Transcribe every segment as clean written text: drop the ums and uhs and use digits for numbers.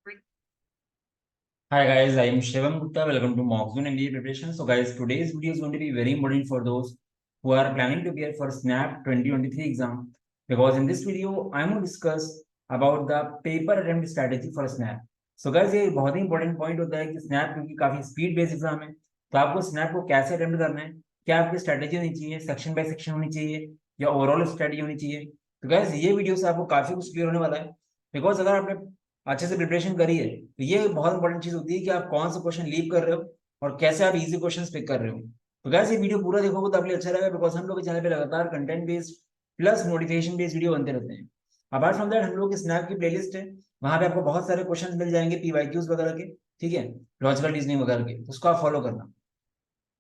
Hi guys, I am Shivam Gupta. Welcome to Mockzone MBA preparation. So guys, today's video is going to be very important for those who are planning to prepare for SNAP 2023 exam. Because in this video, I'm going to discuss about the paper attempt strategy for SNAP. So guys, ये बहुत ही important point होता है कि SNAP क्योंकि काफी speed based exam है, तो आपको SNAP को कैसे अटेम्प्ट करना है, क्या आपकी स्ट्रेटेजी होनी चाहिए, सेक्शन बाय सेक्शन होनी चाहिए या ओवरऑल स्ट्रेटेजी होनी चाहिए। तो गाइस ये वीडियो से आपको काफी कुछ क्लियर होने वाला है। बिकॉज अगर आपने अच्छे से प्रिपरेशन करी है तो ये बहुत इंपॉर्टेंट चीज होती है कि आप कौन सा क्वेश्चन लीव कर रहे हो और कैसे आप इजी क्वेश्चंस पिक कर रहे हो। तो गैस ये वीडियो पूरा देखोगे तो आपके लिए अच्छा रहेगा, बिकॉज हम लोग के चैनल पे लगातार content based plus notification based video बनते रहते हैं। अपार्ट फ्रॉम दैट हम लोग की स्नैप की प्लेलिस्ट है, वहां पे आपको बहुत सारे क्वेश्चन मिल जाएंगे पीवाईक्यूज वगैरह के, ठीक है, लॉजिकल रीजनिंग वगैरह के, तो उसको आप फॉलो करना।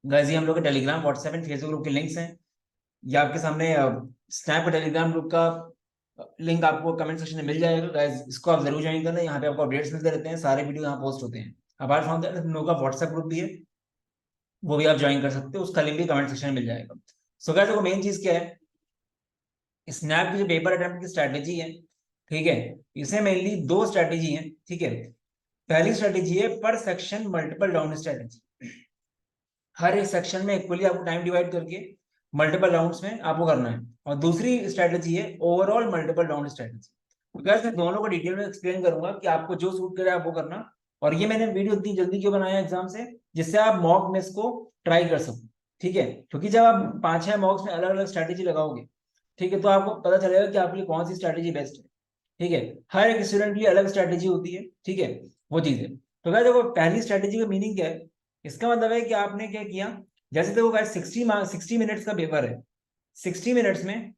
गैस ये हम लोग के Telegram WhatsApp and Facebook group के लिंक्स हैं, ये आपके सामने स्नैप टेलीग्राम ग्रुप का लिंक आपको कमेंट सेक्शन में मिल जाएगा। गाइस इसको आप जरूर ज्वाइन करना, यहाँ पे आपको अपडेट्स मिलते रहते हैं, सारे वीडियो यहाँ पोस्ट होते हैं। अपार्ट फ्रॉम दैट हम लोग का व्हाट्सएप ग्रुप भी है, वो भी आप ज्वाइन कर सकते हो, उसका लिंक भी कमेंट सेक्शन में मिल जाएगा। सो गाइस देखो मेन चीज क्या है, स्नैप की जो पेपर अटेम्प्ट की स्ट्रैटेजी है, ठीक है, इसमें मेनली दो स्ट्रैटेजी है, ठीक है। पहली स्ट्रैटेजी है पर सेक्शन मल्टीपल राउंड स्ट्रैटेजी, हर एक सेक्शन में इक्वली आपको टाइम डिवाइड करके मल्टीपल राउंड्स में आपको करना है। और दूसरी स्ट्रैटेजी है ओवरऑल मल्टीपल राउंड स्ट्रैटेजी। तो गाइस मैं दोनों को डिटेल में एक्सप्लेन करूंगा कि आपको जो सूट करे आप वो करना। और ये मैंने वीडियो इतनी जल्दी क्यों बनाया एग्जाम से, जिससे आप मॉक में इसको ट्राई कर सको, ठीक है। क्योंकि जब आप 5-6 मॉक्स में अलग अलग स्ट्रैटेजी लगाओगे, ठीक है, तो आपको पता चलेगा कि आपके लिए कौन सी स्ट्रैटेजी बेस्ट है, ठीक है। हर एक स्टूडेंट के लिए अलग स्ट्रैटेजी होती है, ठीक है, वो चीज है। तो गाइस देखो पहली स्ट्रैटेजी का मीनिंग क्या है, इसका मतलब है कि आपने क्या किया, जैसे देखो गाइस 60 मिनट्स का पेपर है, 60 मिनट्स में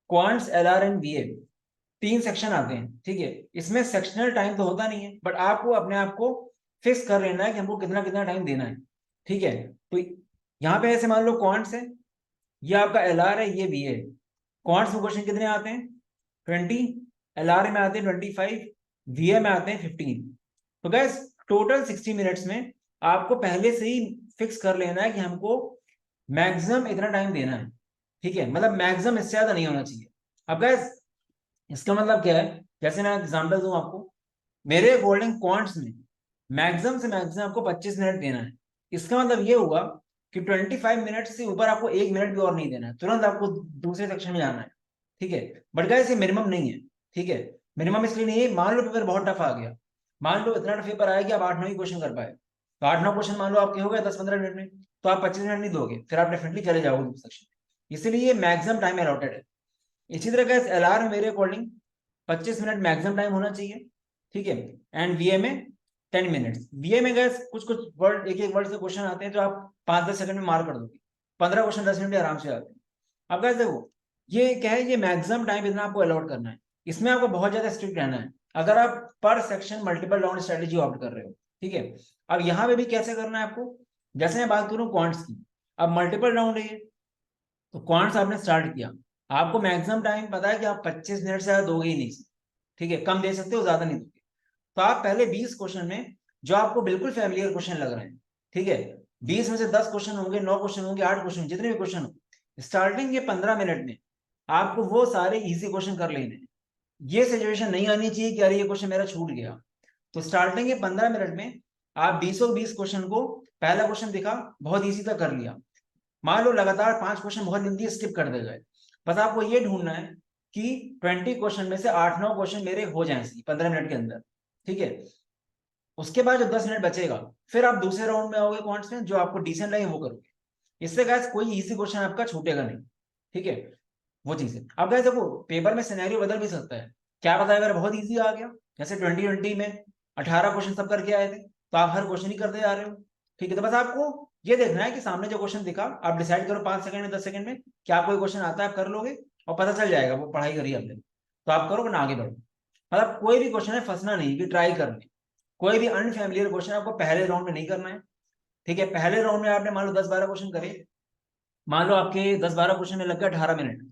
क्वांट्स एलआर एंड बीए तीन सेक्शन आते हैं, ठीक है। इसमें सेक्शनल टाइम तो होता नहीं है, बट आपको अपने आप को फिक्स कर लेना है कि हमको कितना कितना टाइम देना है, ठीक है। तो यहाँ पे ऐसे मान लो क्वांट्स है, ये आपका एलआर है, ये बीए है। क्वांट्स में क्वेश्चन कितने आते हैं 20, एलआर में आते हैं 25, वीए में आते हैं 15। तो गैस टोटल 60 मिनट्स में आपको पहले से ही फिक्स कर लेना है कि हमको मैक्सिमम इतना टाइम देना है, ठीक है, मतलब मैक्सिमम इससे ज्यादा नहीं होना चाहिए। अब गैस इसका मतलब क्या है, जैसे मैं एग्जांपल दूं आपको, मेरे अकॉर्डिंग क्वांट्स में मैक्सिमम से मैक्सिमम आपको 25 मिनट देना है। इसका मतलब ये हुआ कि 25 मिनट से ऊपर आपको 1 मिनट भी और नहीं देना है, तुरंत आपको दूसरे सेक्शन में जाना है, ठीक है। बट गाइस ये मिनिमम नहीं है, ठीक है। मिनिमम इसलिए नहीं है, मान लो पेपर बहुत टफ आ गया, मान लो इतना टफ पेपर आया कि आप 8-9 ही क्वेश्चन कर पाए, तो 8-9 क्वेश्चन मान लो आपके हो गए 10-15 मिनट में, तो आप 25 मिनट नहीं दोगे, फिर आप डेफिनेटली चले जाओगे दूसरे सेक्शन। इसीलिए मैक्सिमम टाइम अलॉटेड है। इसी तरह का एलआर में मेरे अकॉर्डिंग 25 मिनट मैक्सिमम टाइम होना चाहिए, ठीक है। एंड वीए में 10 मिनट्स। वीए में गैस कुछ कुछ वर्ड, एक एक वर्ड से क्वेश्चन आते हैं जो आप 5-10 सेकंड में मार कर दोगे, 15 क्वेश्चन 10 मिनट में आराम से आते हैं। अब गैस देखो ये क्या है, ये मैक्सिमम टाइम इतना आपको अलॉट करना है, इसमें आपको बहुत ज्यादा स्ट्रिक्ट रहना है अगर आप पर section multiple round strategy opt कर रहे हो, ठीक है। अब यहाँ पे भी कैसे करना है आपको, जैसे मैं बात करूँ क्वांट्स की, अब मल्टीपल राउंड है, तो क्वांट्स आपने स्टार्ट किया, आपको मैक्सिमम टाइम पता है कि आप 25 मिनट से ज्यादा दोगे ही नहीं, ठीक है, कम दे सकते हो ज्यादा नहीं दोगे। तो आप पहले 20 क्वेश्चन में जो आपको बिल्कुल फैमिलियर क्वेश्चन लग रहे हैं, ठीक है, 20 में से 10 क्वेश्चन होंगे, 9 क्वेश्चन होंगे, 8 क्वेश्चन, जितने भी क्वेश्चन हो, स्टार्टिंग के 15 मिनट में आपको वो सारे इजी क्वेश्चन कर लेने हैं। ये सिचुएशन नहीं आनी चाहिए कि अरे ये क्वेश्चन मेरा छूट गया। तो स्टार्टिंग के 15 मिनट में आप 20 क्वेश्चन को, पहला क्वेश्चन दिखा बहुत इजी था कर लिया, मान लो लगातार 5 क्वेश्चन बहुत जल्दी स्किप कर दे गए, बस आपको ये ढूंढना है कि 20 क्वेश्चन में से 8-9 क्वेश्चन मेरे हो जाए 15 मिनट के अंदर, ठीक है। उसके बाद जो 10 मिनट बचेगा, फिर आप दूसरे राउंड में आओगे क्वांट्स में, जो आपको डिसेंट लगे वो करोगे। इससे गैस कोई इजी क्वेश्चन आपका छूटेगा नहीं, ठीक है, वो चीज है। अब गैस देखो पेपर में सिनेरियो बदल भी सकता है, क्या पता अगर बहुत इजी आ गया, जैसे 2020 में 18 क्वेश्चन सब करके आए थे, तो आप हर क्वेश्चन ही करते जा रहे हो, ठीक है। तो बस आपको ये देखना है कि सामने जो क्वेश्चन दिखा आप डिसाइड करो 5 सेकंड में, 10 सेकंड में, क्या कोई क्वेश्चन आता है आप कर लोगे, और पता चल जाएगा वो पढ़ाई करी आपने, तो आप करो ना आगे बढ़ो। मतलब कोई भी क्वेश्चन है फंसना नहीं, कि ट्राई करने, कोई भी अनफेमिलियर क्वेश्चन आपको पहले राउंड में नहीं करना है, ठीक है। पहले राउंड में आपने मान लो 10-12 क्वेश्चन करे, मान लो आपके 10-12 क्वेश्चन में लग गया 18 मिनट,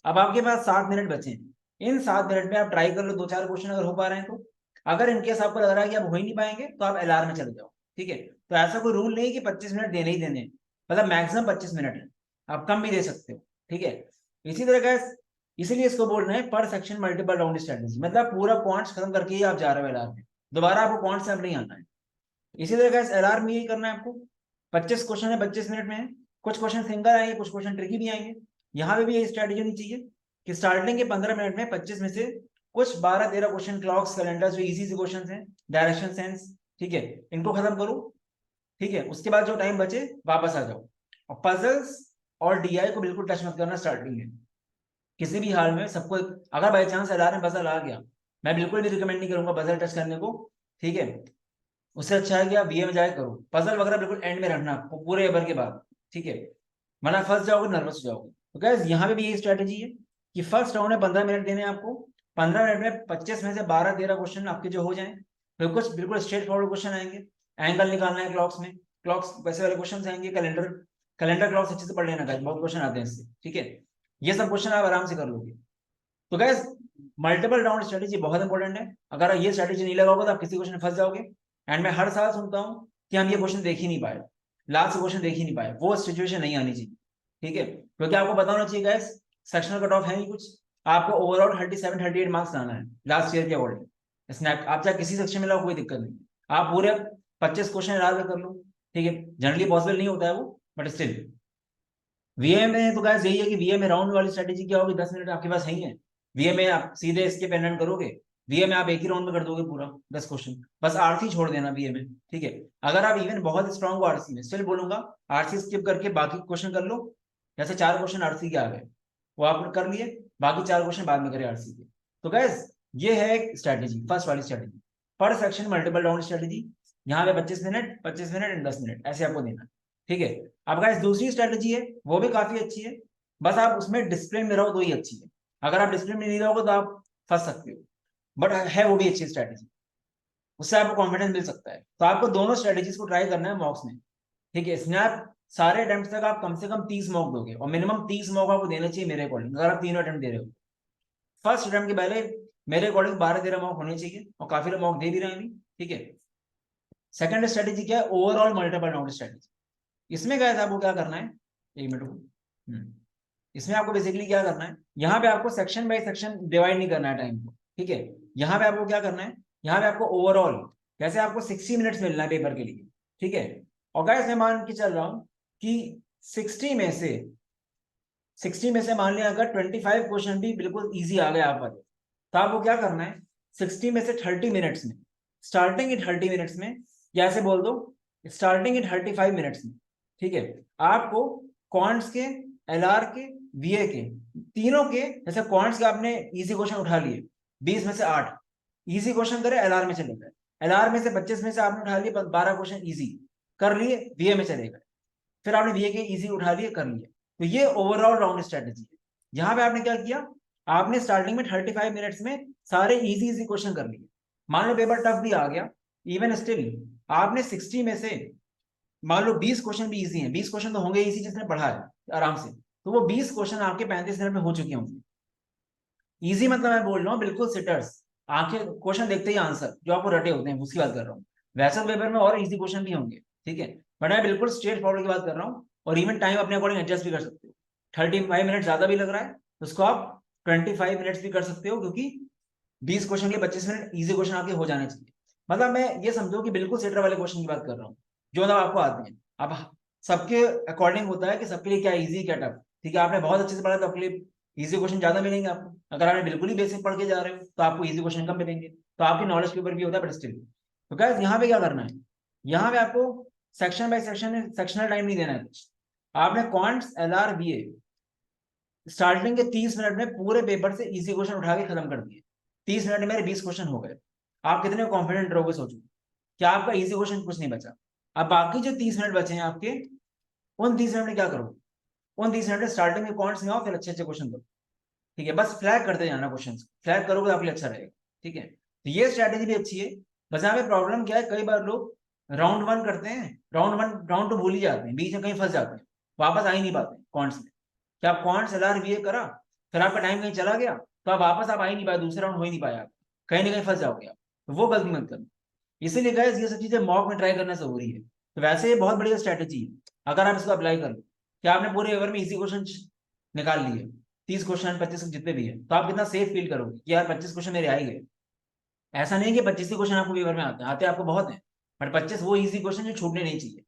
अब आपके पास 7 मिनट बचे हैं। इन 7 मिनट में आप ट्राई कर लो 2-4 क्वेश्चन अगर हो पा रहे हैं तो। अगर इनकेस आपको लग रहा है कि आप हो ही नहीं पाएंगे तो आप एलआर में चले जाओ, ठीक है। तो ऐसा कोई रूल नहीं कि 25 मिनट देने ही देने हैं, मतलब मैक्सिमम 25 मिनट है, आप कम भी दे सकते हो, ठीक है। इसी तरह का इसीलिए इसको बोल रहे हैं पर सेक्शन मल्टीपल राउंड स्ट्रेटेजी, मतलब पूरा पॉइंट्स खत्म करके ही आप जा रहे हो एलआर में। दोबारा आपको कौन सा नहीं आना है। इसी तरह गाइस एलआर में यही करना है आपको। 25 क्वेश्चन है, 25 मिनट में है। कुछ क्वेश्चन सिंगल आएंगे, कुछ क्वेश्चन ट्रिकी भी आएंगे। यहाँ पे भी यही स्ट्रैटेजी होनी चाहिए कि स्टार्टिंग के 15 मिनट में 25 में से कुछ 12-13 क्वेश्चन क्लॉक्स कैलेंडर जो इजी से क्वेश्चन हैं, डायरेक्शन सेंस, ठीक है, इनको खत्म करो। ठीक है, उसके बाद जो टाइम बचे वापस आ जाओ। और पजल्स और डीआई को बिल्कुल टच मत करना स्टार्टिंग में किसी भी हाल में। सबको अगर बाई चांस एलआर में पजल आ गया, मैं बिल्कुल भी रिकमेंड नहीं करूंगा पजल टच करने को। ठीक है, उससे अच्छा है कि आप वीए में जाए करो। पजल वगैरह बिल्कुल एंड में रखना पूरे एवर के बाद। ठीक है, वरना फंस जाओगे, नर्वस हो जाओगे। तो गाइस यहाँ पे भी यही स्ट्रेटेजी है कि फर्स्ट राउंड में 15 मिनट देने हैं आपको। 15 मिनट में 25 में से 12-13 क्वेश्चन आपके जो हो जाए, फिर कुछ बिल्कुल स्ट्रेट फॉरवर्ड क्वेश्चन आएंगे। एंगल निकालना है क्लॉक्स में, क्लॉक्स वैसे वाले क्वेश्चन आएंगे। कैलेंडर कैलेंडर क्लॉक्स अच्छे से पढ़ लेना गाइस, बहुत क्वेश्चन आते हैं इससे। ठीक है, ये सब क्वेश्चन आप आराम से कर लोगे। तो गाइस मल्टीपल राउंड स्ट्रेटेजी बहुत इंपॉर्टेंट है। अगर ये स्ट्रेटेजी नहीं लगाओगे तो आप किसी क्वेश्चन में फंस जाओगे। एंड मैं हर साल सुनता हूँ कि हम ये क्वेश्चन देख ही नहीं पाए, लास्ट क्वेश्चन देख ही नहीं पाए। वो सिचुएशन नहीं आनी चाहिए। ठीक है, क्योंकि आपको पता होना चाहिए गाइस, सेक्शनल कट ऑफ है नहीं कुछ। आपको ओवरऑल 37-38 मार्क्स लाना है लास्ट ईयर के अकॉर्डिंग। स्नैप आप चाहे किसी सेक्शन में लाओ, कोई दिक्कत नहीं। आप पूरे 25 क्वेश्चन याद कर लो। ठीक है, जनरली पॉसिबल नहीं होता है वो, बट स्टिल वीए में तो गाइस यही है कि वीए में राउंड वाली स्ट्रेटेजी क्या होगी, 10 मिनट आपके पास है ही है। वीए में आप सीधे इसके पेंडेंट करोगे, वीए में आप एक ही राउंड में कर दोगे पूरा 10 क्वेश्चन, बस आरसी छोड़ देना वीए में। ठीक है, अगर आप इवन बहुत स्ट्रांग हो आरसी में, स्टिल बोलूंगा आरसी स्किप करके बाकी क्वेश्चन कर लो। जैसे 4 क्वेश्चन आरसी के आ गए, वो आपने कर लिए, बाकी 4 क्वेश्चन बाद में करें आरसी के। तो गाइस ये है एक स्ट्रेटेजी, फर्स्ट वाली स्ट्रेटेजी, पर सेक्शन मल्टीपल राउंड स्ट्रेटेजी। यहाँ पे 25 मिनट, 25 मिनट एंड 10 मिनट ऐसे आपको देना। ठीक है, अब गाइस दूसरी स्ट्रेटेजी है, वो भी काफी अच्छी है। बस आप उसमें डिसिप्लिन में रहो तो ही अच्छी है। अगर आप डिसिप्लिन में नहीं रहोगे तो आप फंस सकते हो, बट है वो भी अच्छी स्ट्रेटेजी। उससे आपको कॉन्फिडेंस मिल सकता है। तो आपको दोनों स्ट्रेटेजीज को ट्राई करना है मॉक्स में। ठीक है, स्नैप सारे अटेम्प्ट तक आप कम से कम 30 मॉक दोगे, और मिनिमम 30 मॉक आपको देना चाहिए मेरे अकॉर्डिंग, अगर आप तीनों अटेम्प्ट दे रहे हो। फर्स्ट अटेम्प्ट के पहले मेरे अकॉर्डिंग 12-13 मॉक होने चाहिए, और काफी लोग मॉक दे भी रहे हैं अभी। ठीक है, सेकंड स्ट्रेटेजी क्या है, ओवरऑल मल्टीपल राउंड स्ट्रेटेजी। इसमें क्या है, आपको क्या करना है, एक मिनट को। इसमें आपको बेसिकली क्या करना है, यहाँ पे आपको सेक्शन बाय सेक्शन डिवाइड नहीं करना है टाइम को। ठीक है, यहाँ पे आपको क्या करना है, यहाँ पे आपको ओवरऑल जैसे आपको 60 मिनट्स मिलना है पेपर के लिए। ठीक है, और गाइस मैं मान के चल रहा हूँ कि 60 में से 60 में से मान लिया अगर 25 क्वेश्चन भी बिल्कुल इजी आ गए आप पर, तो आपको क्या करना है, 60 में से 30 मिनट्स में, स्टार्टिंग इन 30 मिनट्स में, या ऐसे बोल दो स्टार्टिंग इन 35 मिनट्स में। ठीक है, आपको क्वांट्स के, एलआर के, वीए के, तीनों के, जैसे क्वांट्स के आपने इजी क्वेश्चन उठा लिए 20 में से 8 इजी क्वेश्चन करे, एलआर में चले गए। एलआर में से 25 में से आपने उठा लिए 12 क्वेश्चन इजी कर लिए, वीए में चले गए। फिर आपने वीए के इजी उठा लिए, कर लिए। तो ये ओवरऑल राउंड स्ट्रेटेजी है। यहाँ पे आपने क्या किया, आपने स्टार्टिंग में 35 मिनट्स में सारे इजी इजी क्वेश्चन कर लिए। मान लो पेपर टफ भी आ गया, इवन स्टिल आपने 60 में से मान लो 20 क्वेश्चन भी इजी हैं, 20 क्वेश्चन तो होंगे इसी जिसने पढ़ा है आराम से, तो वो 20 क्वेश्चन आपके 35 मिनट में हो चुके होंगे। इजी मतलब मैं बोल रहा हूँ बिल्कुल सिटर्स, आंखें क्वेश्चन देखते ही आंसर, जो आपको रटे होते हैं उसकी बात कर रहा हूँ। वैसे पेपर में और इजी क्वेश्चन भी होंगे। ठीक है, बट मैं बिल्कुल स्ट्रेट फॉरवर्ड की बात कर रहा हूँ। और इवन टाइम अपने अकॉर्डिंग एडजस्ट भी कर सकते हो। 35 मिनट ज्यादा भी लग रहा है तो उसको आप 25 मिनट्स भी कर सकते हो, क्योंकि 20 क्वेश्चन के 25 मिनट इजी क्वेश्चन आपके हो जाने चाहिए। मतलब मैं ये समझो कि बिल्कुल सेटर वाले क्वेश्चन की बात कर रहा हूँ, जो मतलब आपको आते हैं। अब सबके अकॉर्डिंग होता है कि सबके लिए क्या इजी क्या टफ। ठीक है, आपने बहुत अच्छे से पढ़ा तो आपके लिए इजी क्वेश्चन ज्यादा मिलेंगे आपको। अगर आपने बिल्कुल ही बेसिक पढ़ के जा रहे हो तो आपको इजी क्वेश्चन कम मिलेंगे। तो आपकी नॉलेज के ऊपर भी होता है, बट स्टिल। तो गाइस यहाँ पे क्या करना है, यहाँ पे आपको section by section sectional time नहीं देना है कुछ। आपने क्वांट्स, एलआर, बीए स्टार्टिंग के 30 मिनट में पूरे पेपर से इजी क्वेश्चन उठा के खत्म कर दिए। 30 मिनट में मेरे 20 क्वेश्चन हो गए। आप कितने कॉन्फिडेंट रहोगे, सोचो क्या आपका इजी क्वेश्चन कुछ नहीं बचा। अब बाकी जो 30 मिनट बचे हैं आपके, उन 30 मिनट में क्या करोगे, उन 30 मिनट में स्टार्टिंग में क्वांट्स में आओ, फिर अच्छे अच्छे क्वेश्चन करो। ठीक है, बस फ्लैग करते जाना, क्वेश्चन फ्लैग करोगे तो आपके लिए अच्छा रहेगा। ठीक है, तो ये स्ट्रैटेजी भी अच्छी है। बस यहाँ पे प्रॉब्लम क्या है, कई बार लोग राउंड 1 करते हैं, राउंड 1 राउंड 2 भूल ही जाते हैं, बीच में कहीं फंस जाते हैं, वापस आ ही नहीं पाते क्वांट्स में। क्या आप क्वांट्स, एलआर, वीए करा, फिर आपका टाइम कहीं चला गया, तो आप वापस आप आ ही नहीं पाए, दूसरा राउंड हो ही नहीं पाया, आप कहीं ना कहीं फंस जाओगे आप। तो वो गलती मत करना। इसीलिए गाइस ये सब चीजें मॉक में ट्राई करना जरूरी है। तो वैसे ये बहुत बढ़िया स्ट्रैटेजी है, अगर आप इसको अप्लाई कर लो। क्या आपने पूरे ओवर में इजी क्वेश्चन निकाल लिए, 30 क्वेश्चन 25 जितने भी है, तो आप कितना सेफ फील करोगे कि यार 25 क्वेश्चन मेरे आ ही गए। ऐसा नहीं कि 25 ही क्वेश्चन आपको पेपर में आते आपको बहुत है, बट 25 वो इजी क्वेश्चन जो छूटने नहीं चाहिए।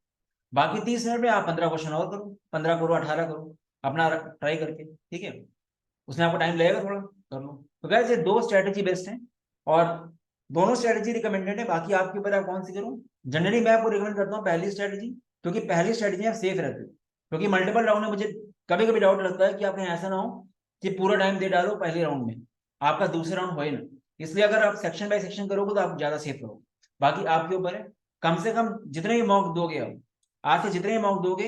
बाकी 30 मिनट में आप 15 क्वेश्चन और करो, 15 करो, 18 करो, अपना ट्राई करके, ठीक है। उसमें आपको टाइम लगेगा थोड़ा, कर लो। तो गाइस ये दो स्ट्रेटेजी बेस्ट हैं, और दोनों स्ट्रेटेजी रिकमेंडेड है, बाकी आपके ऊपर आप कौन सी करूँ। जनरली मैं आपको रिकमेंड करता हूँ पहली स्ट्रेटेजी, क्योंकि पहली स्ट्रेटेजी आप सेफ रहते हो, क्योंकि मल्टीपल राउंड में मुझे कभी कभी डाउट लगता है कि आप कहीं ऐसा ना हो कि पूरा टाइम दे डालो पहले राउंड में, आपका दूसरे राउंड हो ही ना। इसलिए अगर आप सेक्शन बाय सेक्शन करोगे तो आप ज्यादा सेफ रहोगे। बाकी आपके ऊपर है, कम से कम जितने भी मॉक दोगे आप, आज से जितने भी मॉक दोगे,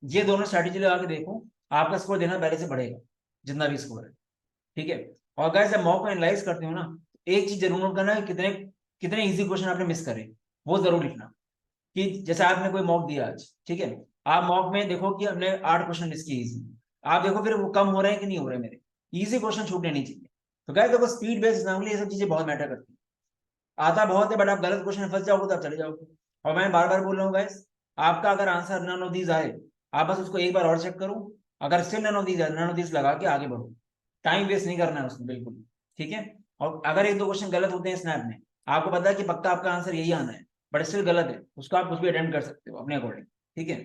ये दोनों स्ट्रैटेजी लगा के देखो, आपका स्कोर देना पहले से बढ़ेगा, जितना भी स्कोर है, ठीक है। और गाइस जब मॉक को एनालाइज करते हो ना, एक चीज जरूर नोट करना है, कितने कितने इजी क्वेश्चन आपने मिस करे, वो जरूर लिखना। कि जैसे आपने कोई मॉक दिया आज, ठीक है, आप मॉक में देखो कि हमने 8 क्वेश्चन मिस किए इजी, आप देखो फिर वो कम हो रहे हैं कि नहीं हो रहे मेरे, इजी क्वेश्चन छूटने नहीं चाहिए। तो गाइस देखो स्पीड बेस्ड एग्जाम के लिए ये सब चीजें बहुत मैटर करती है। आता बहुत है बट आप गलत क्वेश्चन फंस जाओगे तो आप चले जाओगे। और मैं बार बार बोल रहा हूँ गाइस, आपका अगर आंसर नन ऑफ दीज आए, आप बस उसको एक बार और चेक करो, अगर still none of these, none of these लगा के आगे बढ़ो, टाइम वेस्ट नहीं करना है उसमें बिल्कुल, ठीक है। और अगर एक दो क्वेश्चन गलत होते हैं स्नैप में, आपको पता है कि पक्का आपका आंसर यही आना है, बट स्टिल गलत है, उसको आप कुछ भी अटेम्प्ट कर सकते हो अपने अकॉर्डिंग, ठीक है।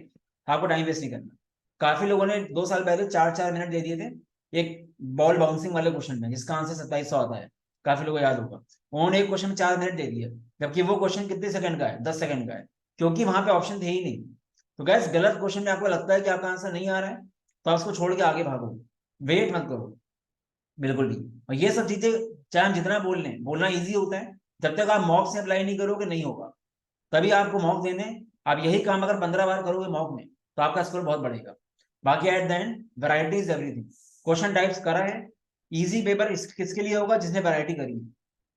आपको टाइम वेस्ट नहीं करना। काफी लोगों ने 2 साल पहले 4-4 मिनट दे दिए थे एक बॉल बाउंसिंग वाले क्वेश्चन में, जिसका आंसर 2700 आता है, काफी लोगों को याद होगा। उन्होंने एक क्वेश्चन में 4 मिनट दे दिया, जबकि वो क्वेश्चन कितने सेकंड का है, 10 सेकंड का है, क्योंकि वहां पे ऑप्शन थे ही नहीं। तो गैस गलत क्वेश्चन में आपको लगता है कि आपका आंसर नहीं आ रहा है, तो आप उसको छोड़ के आगे भागो, वेट मत करो बिल्कुल भी। और ये सब चीजें चाहे हम जितना बोल लें, बोलना ईजी होता है, जब तक आप मॉक से अप्लाई नहीं करोगे नहीं होगा। तभी आपको मॉक देने, आप यही काम अगर 15 बार करोगे मॉक में, तो आपका स्कोर बहुत बढ़ेगा। बाकी at the end variety is everything. Question types करा है, इजी पेपर किसके लिए होगा, जिसने वैरायटी करी है।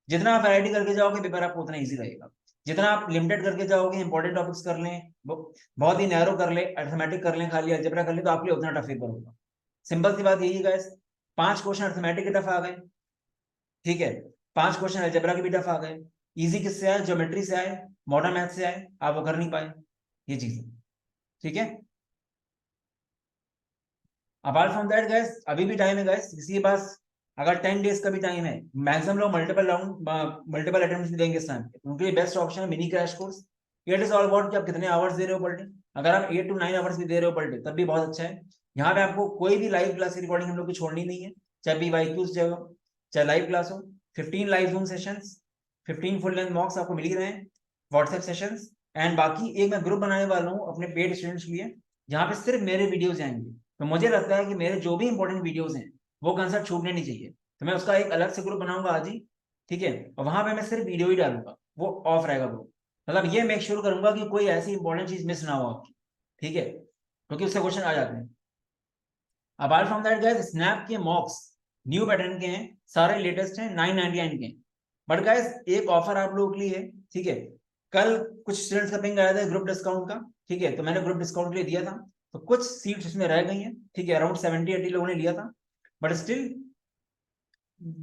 जितना आप वैरायटी करके जाओगे पेपर आपको उतना इजी रहेगा। जितना आप लिमिटेड करके जाओगे, इंपॉर्टेंट टॉपिक्स कर लें, बहुत ही नैरो कर ले, अर्थमेटिक कर लें, खाली अलजेब्रा कर ले, तो आपके लिए उतना टफ पेपर होगा। सिंपल सी बात यही है गाइस, 5 क्वेश्चन अर्थमेटिक के टफ आ गए, ठीक है, 5 क्वेश्चन अलजेब्रा के भी टफ आ गए। इजी किससे आए, ज्योमेट्री से आए, मॉडर्न मैथ से आए, आप वो कर नहीं पाए, ये चीज, ठीक है। अपार्ट फ्रॉम दैट गाइस अभी भी टाइम है गाइस, किसी के पास अगर 10 डेज का भी टाइम है, मैक्सिमम लोग मल्टीपल राउंड मल्टीपल अटेम्प्ट्स भी देंगे इस टाइम पे, उनके लिए बेस्ट ऑप्शन है mini crash course. It is all about कि आप कितने आवर्स दे रहे हो पर डे। अगर आप 8 to 9 आवर्स भी दे रहे हो पर डे तब भी बहुत अच्छा है। यहाँ पे आपको कोई भी लाइव क्लास की रिकॉर्डिंग हम लोग की छोड़नी नहीं है, चाहे BYQs चाहे लाइव क्लास हो। 15 live zoom sessions, 15 full length मॉक्स आपको मिल ही रहे हैं, व्हाट्सएप सेशंस, एंड बाकी एक मैं ग्रुप बनाने वाला हूँ अपने पेड स्टूडेंट्स के लिए, जहाँ पे सिर्फ मेरे वीडियोज आएंगे। तो मुझे लगता है कि मेरे जो भी इंपॉर्टेंट वीडियोज हैं वो कंसेप्ट छूटने नहीं चाहिए, तो मैं उसका एक अलग से ग्रुप बनाऊंगा आज ही, ठीक है। और वहां पे मैं सिर्फ वीडियो ही डालूंगा, वो ऑफ रहेगा ग्रुप। मतलब ये मेक श्योर करूंगा कि कोई ऐसी इंपॉर्टेंट चीज मिस ना हो आपकी, ठीक है, क्योंकि उससे क्वेश्चन आ जाते हैं। Apart from that guys snap के मॉक्स न्यू पैटर्न के हैं, सारे लेटेस्ट हैं, 999 के हैं। बट गाइस एक ऑफर आप लोगों के लिए है, ठीक है। कल कुछ स्टूडेंट्स का पिंग आया था ग्रुप डिस्काउंट का, ठीक है, तो मैंने ग्रुप डिस्काउंट के लिए दिया था, तो कुछ सीट्स उसमें रह गई हैं, ठीक है, अराउंड 70-80 लोगों ने लिया था। बट स्टिल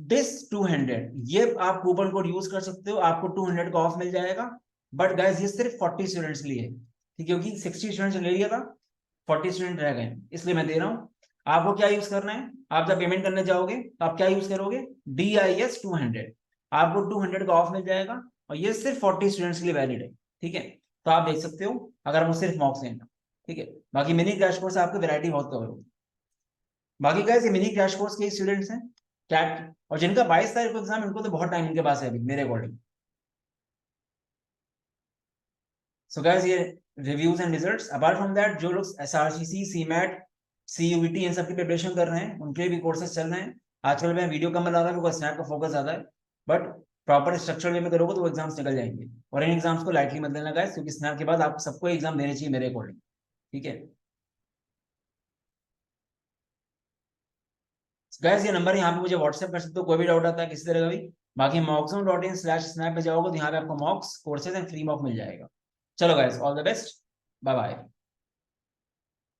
दिस 200, ये आप कूपन कोड यूज कर सकते हो, आपको 200 का ऑफ मिल जाएगा। बट गाइस ये सिर्फ 40 स्टूडेंट्स के लिए है, ठीक है, क्योंकि 60 स्टूडेंट्स ले लिया था, 40 स्टूडेंट रह गए, इसलिए मैं दे रहा हूँ। आपको क्या यूज करना है, आप जब पेमेंट करने जाओगे तो आप क्या यूज करोगे, DIS 200, आपको 200 का ऑफ मिल जाएगा, और ये सिर्फ 40 स्टूडेंट्स के लिए वैलिड है, ठीक है। तो आप देख सकते हो अगर वो सिर्फ मॉक्स लेना, ठीक है। बाकी मिनी क्रैश कोर्स आपको वैरायटी बहुत कवर होगी। बाकी गाइस ये मिनी क्रैश कोर्स के स्टूडेंट्स हैं कैट, और जिनका 22 तारीख को एग्जाम, इनको तो बहुत टाइम इनके पास है अभी मेरे अकॉर्डिंग। सो गाइस ये reviews and results. Apart from that जो लोग SRCC, CMAT, CUET इन सब की प्रिपरेशन कर रहे हैं, उनके भी कोर्सेज चल रहे हैं। आजकल मैं वीडियो कम बना रहा हूँ बिकॉज स्नैप का फोकस ज्यादा है, बट प्रॉपर स्ट्रक्चर वे में करोगे तो वो एग्जाम्स निकल जाएंगे। और इन एग्जाम्स को लाइटली मत लेना गाइस, क्योंकि स्नैप के बाद आपको सबको एग्जाम देने चाहिए मेरे अकॉर्डिंग, ठीक है। गाइस ये नंबर यहाँ पे मुझे व्हाट्सएप कर सकते हो, कोई भी डाउट आता है किसी तरह का भी। बाकी mockzone.in/snap पे जाओगे तो यहाँ पे आपको mocks courses and free mock मिल जाएगा। चलो guys all the best, bye bye.